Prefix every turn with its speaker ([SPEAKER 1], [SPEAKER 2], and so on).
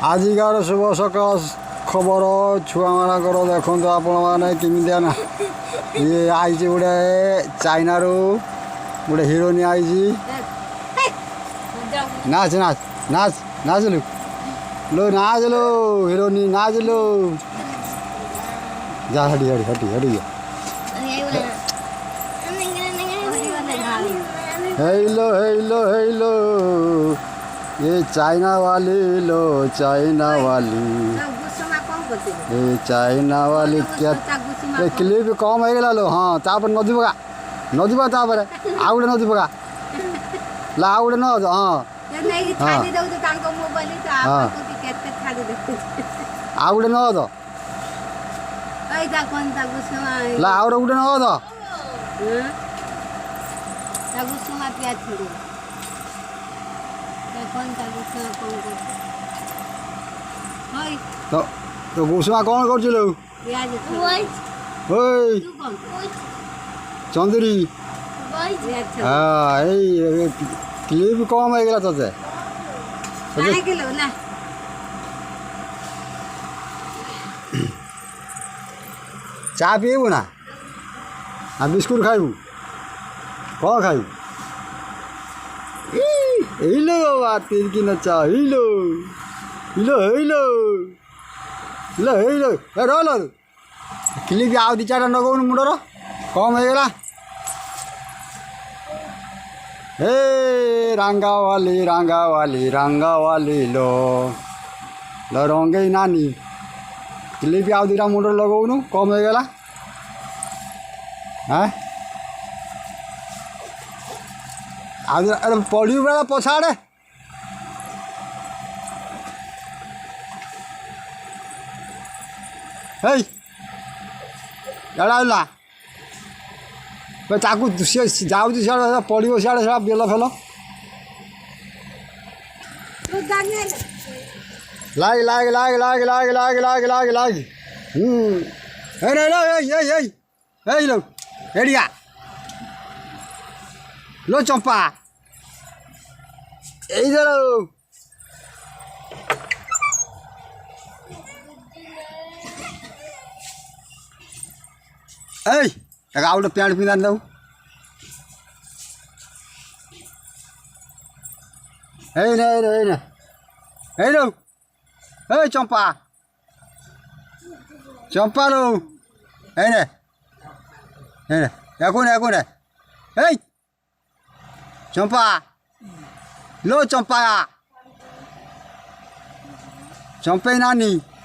[SPEAKER 1] आजिकार शुभ सकाल खबर छुआ मानकर देखो आपण मैंने केमिया ना ये आई गोटे चाइना रू गोटे हिरोइन आई नाच नाच नाच नाच नाच लो हिरोइन नाच लो जा हटी हटी हटी हटी हेलो हेलो हेलो ये चाइना वाली लो चाइना वाली ये चाइना वाली क्या क्लिप कम हो गला लो हाँ तापर नदी पका तापर आउ गोटे नदी पका ला आउ गोटे न हाँ आउ गोटे न तो ला आउ गोटे न तो तो गुसुमा कौन कर चंदरी हाँ क्लिप कम हो गला ते चा पीबू ना बिस्कुट खाइबू कौन खाइबू हिलो बाबा तिरकी नचा हिलो हिलो हिलो हिलो हिलो रह क्लिप आउ दी चार नगौन मुंडर कम हो गला हे रंगा वाली लो रंगे नानी क्लिप आउ दीटा मुंडर लगौनु कम हो गला हाँ अरे पढ़ी बेला पछाड़े एड़ा ताकू सी जाऊँ सियाड़े पड़ो सियाड़े बेल फेल लाग लाग लाग लाग लाग लाग लाग लाग लाग लो एड़िया लो चंपा इधर आउ गोटे पैंट पिंधा दऊ लो चंपा चंपा लो चंपा लो चंपा चंपे नानी